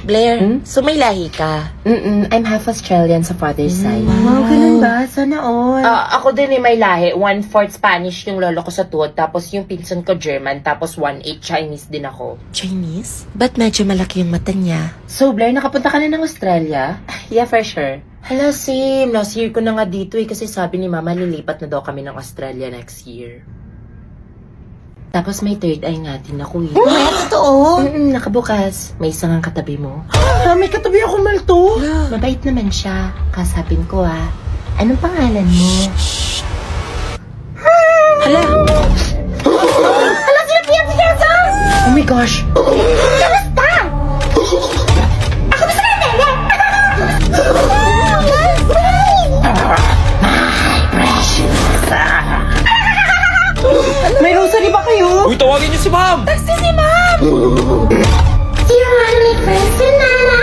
Blair, Hmm? so may lahi ka? I'm half Australian sa father's side. Wow, ganun ba? Sana all. Ako din may lahi. 1/4 Spanish yung lolo ko sa tuwod, tapos yung pinsan ko German, tapos 1/8 Chinese din ako. Chinese? Ba't medyo malaki yung mata niya? So, Blair, nakapunta ka na ng Australia? Yeah, for sure. Hala, same. Last year ko na nga dito kasi sabi ni Mama lilipat na daw kami ng Australia next year. Tapos may third eye nga din ako eh. Ay, totoo? Nakabukas. May isang ang katabi mo. May katabi ako malto. Mabait naman siya. Kasapin ko anong pangalan mo? Hala! Hala, sila Pia Piazza! Oh my gosh! Kamusta? Ako ba sa kanila? May rosary ba kayo? Uy, tawagin niyo si Ma'am! Do you want to make friends with Nana?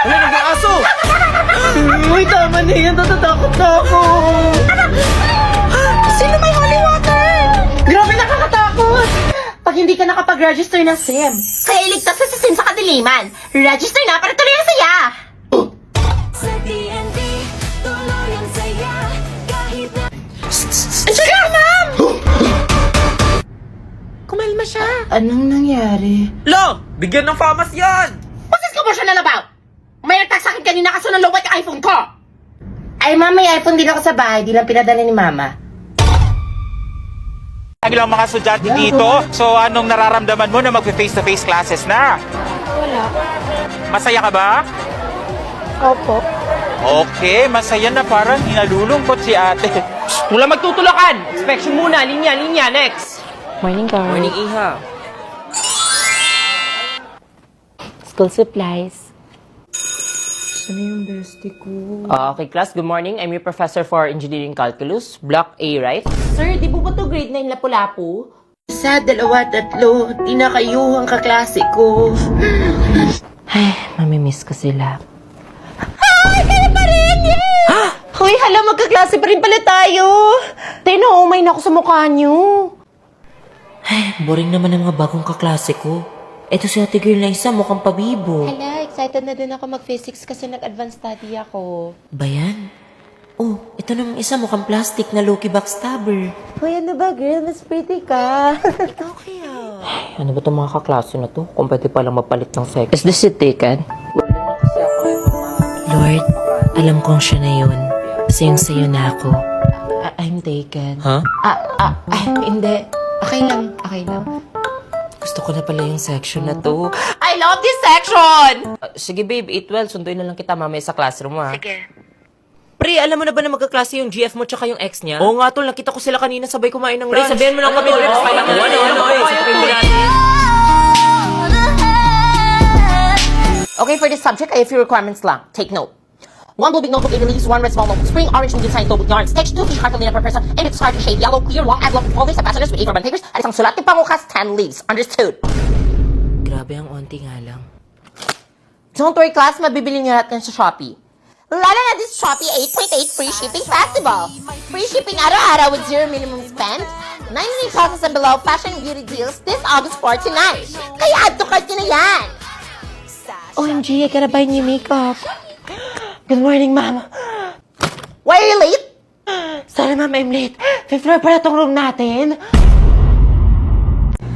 Ano, nag-aaso? Uy, tama na yan. Natatakot na ako. Sino may holy water? Grabe, nakakatakot. Pag hindi ka nakapag-register ng SIM. Kaya iligtas sa SIM sa kadiliman. Register na para tuloy ang saya. Sa DND, tuloy ang saya kahit na Sige, ma'am! Kumalma siya. Anong nangyari? Lo! Bigyan ng famas yan! What's this commotion all about? May nagtag sa akin kanina kaso nalowat yung iPhone ko. Ay, ma'am, may iPhone din ako sa bahay. Di lang pinadala ni mama. Ilang mga estudyante dito. So, anong nararamdaman mo na mag-face-to-face classes na? Wala. Masaya ka ba? Opo. Okay, masaya na parang hinalulungkot si ate. Wala magtutulakan! Inspection muna, linya, next! Morning, guys. Morning, Iha. School supplies. Saan yung bestie ko? Okay, class. Good morning. I'm your professor for Engineering Calculus. Block A, right? Sir, di po ba to grade 9 lapu-lapu? Sa 2, 3, di na kayo ang kaklase ko. Ay, mamimiss ko sila. Hoy, hala, magkaklase pa rin pala tayo. Umay na ako sa mukha niyo. Boring naman ang mga bagong kaklase ko. Eto si ate girl na isa, mukhang pabibo. Hala, excited na din ako mag-physics kasi nag-advance study ako. Ba yan? Oh, ito namang isa, mukhang plastic na low-key backstabber. Hoy, ano ba, girl? Mas pretty ka. Okay, Ano ba itong mga kaklase na to? Kung pwede palang mapalit ng sex. Is this it taken? Lord, alam kong siya na yun. Sayang-sayo na ako. I'm taken. Ha? Hindi. Okay lang. Gusto ko na pala yung section na to. I love this section! Sige, babe. 8-12. Sunduin na lang kita mamaya sa classroom, ha? Sige. Pre, alam mo na ba na magkaklase yung GF mo tsaka yung ex niya? Oo nga, tol. Nakita ko sila kanina sabay kumain ng lunch. Pre, sabihin mo lang kami. Okay, for this subject, I have a few requirements lang. Take note. 1 blue big notebook, 8 leaves, 1 red small notebook, spring, orange, medium sized notebook yarns, sketch 2 fish cartolina per person, and it's hard to shape, yellow, clear, long, envelope, folders, and passages with 8 carbon papers, at isang sulat ng pangukas, 10 leaves. Understood? Grabe ang onti nga lang. Don't worry, class. Mabibili niyo natin sa Shopee. Lala na this Shopee 8.8 free shipping festival. Free shipping araw-araw with 0 minimum spend. 99 pesos and below fashion and beauty deals this August 4 to 9. Kaya add to cart nyo na yan. OMG, I gotta buy new makeup. Good morning, ma'am. Why are you late? Sorry, ma'am, I'm late. Fifth floor pala tong room natin.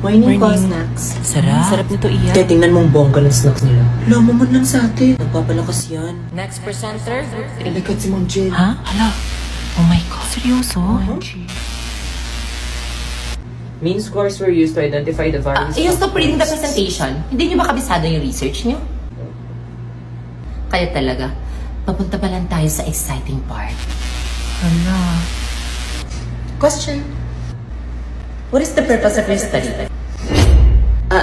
Morning po, snacks. Sarap nito iyan. Kaya tingnan mong bongga ng snacks nila. Lamo man lang sa atin. Nagpapalakas yan. Next presenter. Likod si Ma'am Jen. Ha? Hala. Oh my God. Seryoso? Mean scores were used to identify the various... Yung stop reading the presentation, hindi niyo ba kabisado yung research niyo? Kaya talaga, papunta pa lang tayo sa exciting part. Question. What is the purpose of your study?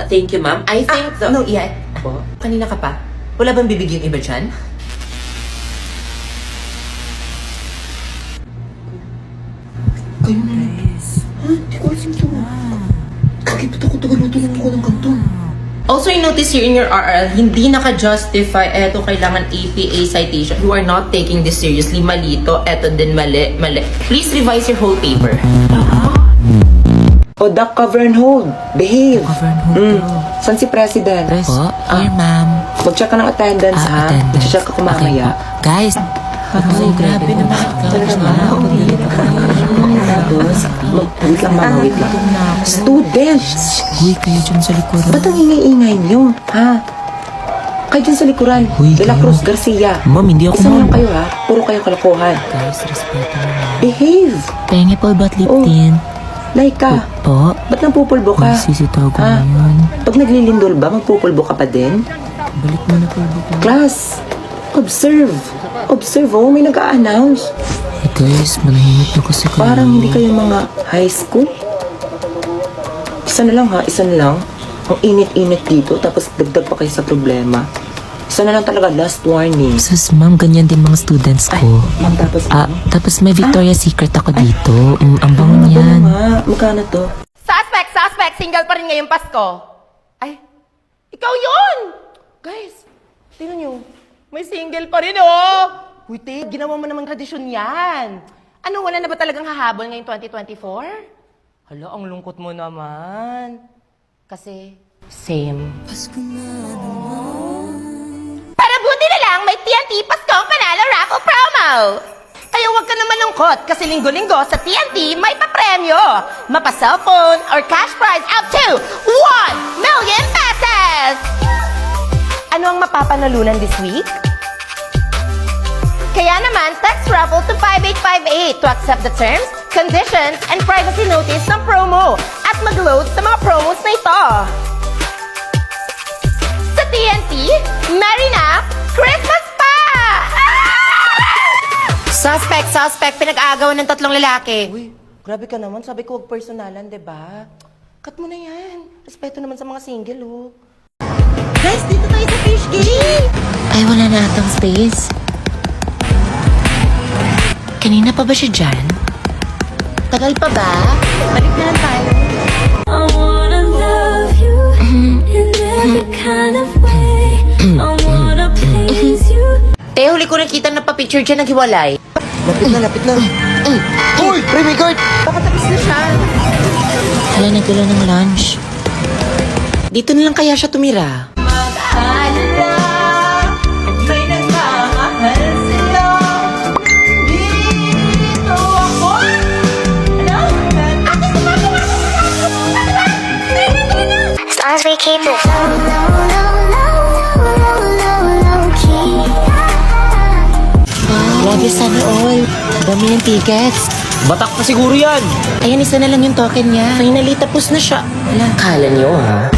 Thank you, ma'am. I think No, yeah. Kanina ka pa. Wala bang bibigyan iba dyan? Kayo na. Ha? Di ko alam to. Kakipot ako tagalutunan ko ng kanton. Also, I notice here in your RL, hindi naka-justify, eto kailangan APA citation. You are not taking this seriously. Mali to. Eto din mali. Please revise your whole paper. O, duck, cover and hold. Behave. Cover and hold daw. Saan si President? Po, here ma'am. Mag-check ka ng attendance, ha? Attendance. Mag-check ka kung mamaya. Okay po. Guys, grabe naman. Talaga ba? Tapos, wait lang, mama, wait lang. Students! Uy, kayo dyan sa likuran. Ba't ang ingay-ingay nyo, ha? Kayo dyan sa likuran. Uy, De La kayo. Cruz Garcia. Ma'am, hindi ako Isa ma'am. lang kayo, ha? Puro kayo kalokohan. Guys, respeto naman. Behave! Pengi po ba't lip Oh. tint? Laika, Po, ba't napupulbo ka? magsisitaw ko Ha? ngayon. Pag naglilindol ba, magpupulbo ka pa din? Balik mo na po ko. Class, observe. Observe, oh, may nag-a-announce. Eh guys, manahimik na kasi kayo. Parang hindi kayo mga high school. Isa na lang ha, isa na lang. Ang init-init dito, tapos dagdag pa kayo sa problema. Isa na lang talaga, last warning. Sus, ma'am, ganyan din mga students Ay, ko. ma'am, tapos Tapos may Victoria's Secret ako dito. Ang bango ano niyan. nga, magkano to? Suspect! Single pa rin ngayong Pasko. Ay, ikaw yun! Guys, tingnan nyo. May single pa rin, oh! Uy, te, ginawa mo namang tradisyon yan. Ano, wala na ba talagang hahabol ngayong 2024? Hala, ang lungkot mo naman. Kasi, same. Para buti na lang, may TNT Paskong Panalo Raffle Promo! Kaya huwag ka naman lungkot kasi linggo-linggo sa TNT may papremyo. Mapa-cellphone or cash prize up to 1 million pesos! Ano ang mapapanalunan this week? Kaya naman, text raffle to 5858 to accept the terms, conditions, and privacy notice ng promo at mag-load sa mga promos na ito. Sa TNT, Merry na Christmas pa! Suspect! Pinag-aagawan ng 3 lalaki. Uy, grabe ka naman. Sabi ko, huwag personalan, diba? Cut mo na yan. Respeto naman sa mga single, oh. Guys, dito tayo sa fish gate! Ay, wala na atang space. Kanina pa ba siya dyan? Tagal pa ba? Balik na lang tayo. I wanna love you in every kind of way. I wanna please you. Te, huli ko nakita na pa-picture dyan naghiwalay. Lapit na. Hoy, Remy Guard! Baka tapos na siya. Hala, nagdala ng lunch. Dito na lang kaya siya tumira. Stars we keep it. Grabe, sana all. Dami ng tickets. Batak pa siguro yan. Ayan, isa na lang yung token niya. Finally, tapos na siya. Wala. Kala niyo, ha?